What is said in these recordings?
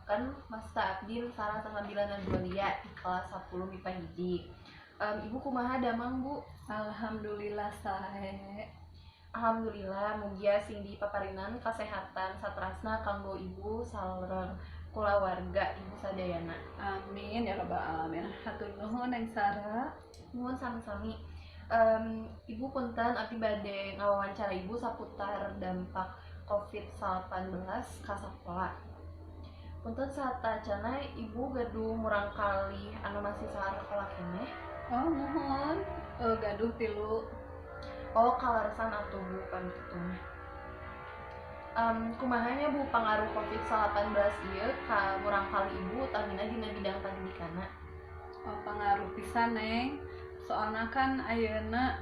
diharapkan Masta Abdin Sarah Sambilan Dualia di kelas 10 MIPA hiji. Ibu kumaha damang Bu? Alhamdulillah sae. Alhamdulillah mugia sing dipaparinan kasehatan satrasna kanggo ibu sareng kulawarga ibu sadayana. Amin ya rabbal alamin. Hatur nuhun Neng Sarah. Nuhun sami-sami. Ibu punten abdi bade ngawawancara ibu saputar dampak COVID-19 ka sakola. Punten satacana ibu gaduh murang kali anu masih sakola keneh. Oh nuhun. Gaduh tilu. Oh kalarasan atuh Bu pamitu mah. Kumahanya Bu pangaruh COVID-19 ieu ka murang kali ibu utamina dina bidang pandidikana? Oh pangaruh pisan Neng. Soalna kan ayeuna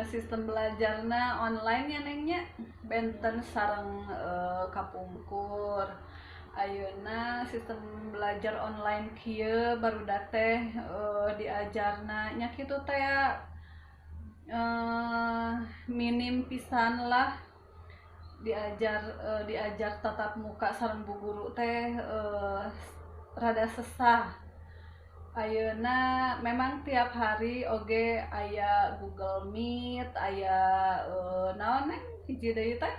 sistem belajarna online ya Nengnya. Benten sareng kapungkur. Ayeuna sistem belajar online kieu barudak teh diajarna nya kitu teh minim pisan lah diajar tatap muka sareng bu guru teh rada sesah. Ayeuna memang tiap hari oge aya Google Meet, aya naon Neng hiji deui teh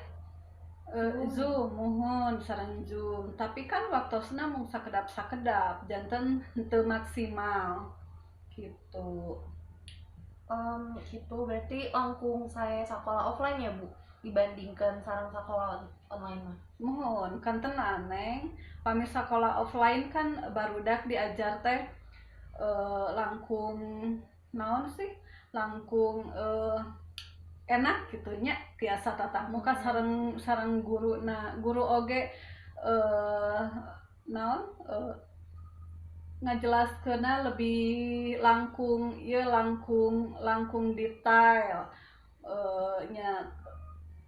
Zoom muhun sareng Zoom, tapi kan waktosna mung sakedap-sakedap janten teu maksimal gitu. Gitu berarti langkung saya sekolah offline ya Bu dibandingkan sareng sekolah online mah. Muhun kan tenan Neng, pami sakola offline kan barudak diajar teh langkung naon sih langkung enak gitu nya tiasa tatap muka sareng guru. Nah guru oge naon ngajelaskeunna lebih langkung ieu langkung detail nya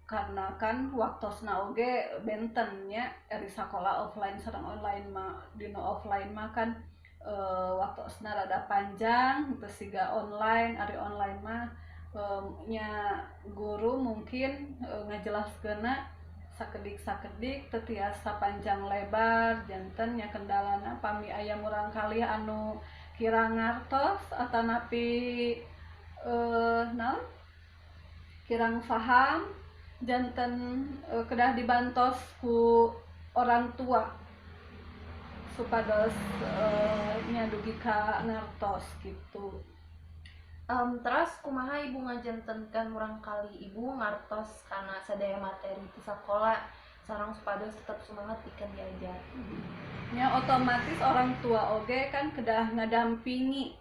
karena kan waktosna oge benten nya eri sakola offline sareng online mah. Dina offline mah kan waktosna rada panjang teu siga online. Ari online mah nya guru mungkin ngajelaskeunna sakedik-sakedik teu tiasa panjang lebar janten nya kendalana pami aya murang kalih anu kirang ngartos atanapi naon kirang paham janten kedah dibantos ku orang tua supados nya dugi ka ngartos gitu. Terus kumaha ibu ngajantenkeun murang kali ibu ngartos kana sadaya materi di sekolah sareng supados tetep semangat pikeun diajar. Nya otomatis orang tua oge kan kedah ngadampingi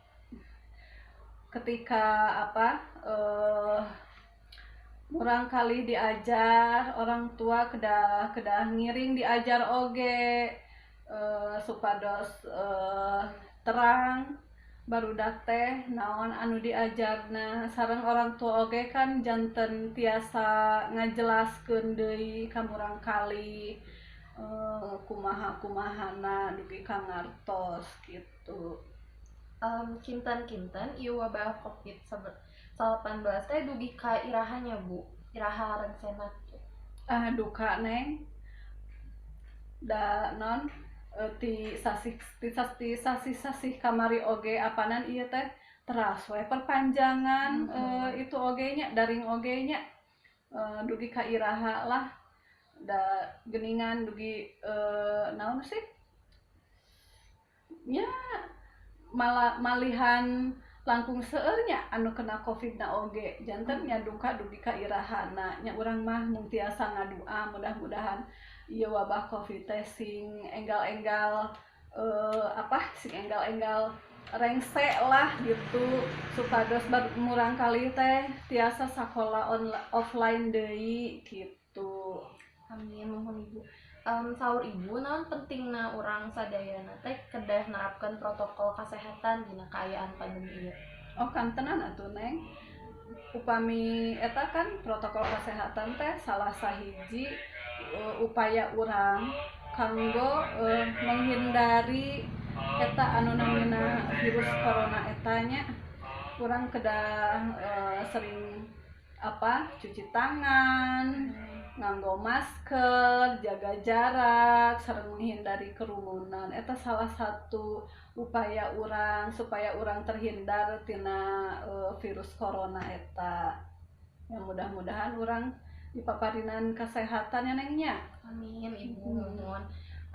ketika murang kali diajar, orang tua kedah ngiring diajar oge supados terang barudak teh naon anu diajarna sareng orang tua oge kan janten tiasa ngajelaskeun deui ka murang kali kumaha-kumahana dugi ka ngartos gitu. Kinten-kinten ieu wabah COVID-19 teh dugi ka irahannya Bu, iraha Rensenat. Duka Neng. Da non ti sasih kamari oge apanan ieu teh teras we perpanjangan itu oge nya daring oge nya dugi ka iraha lah da geningan dugi naon sih nya malihan langkung seueur nya anu kena covid na oge janten nya duka dugi ka irahana nya urang mah mung tiasa ngadua mudah-mudahan ieu wabah covid teh sing enggal-enggal sing enggal-enggal rengse lah gitu supados murang kali teh tiasa sakola offline deui gitu. Amin mohon Ibu. Saur Ibu naon pentingna urang sadayana teh kedah nerapkeun protokol kesehatan dina kaayaan pandemi ieu. Oh kan tenan atuh Neng. Upami eta kan protokol kesehatan teh salah sahiji upaya urang kanggo menghindari eta anu namina virus corona etanya. Urang kedah sering cuci tangan nganggo masker, jaga jarak, sareng menghindari kerumunan. Eta salah satu upaya urang supaya urang terhindar tina virus corona eta. Ya mudah-mudahan urang dipaparinan kesehatan ya nengnya. Amin Ibu nuhun.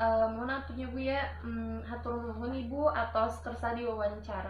Mohon atuh Bu ya, hatur nuhun Ibu atas kersa diwawancara.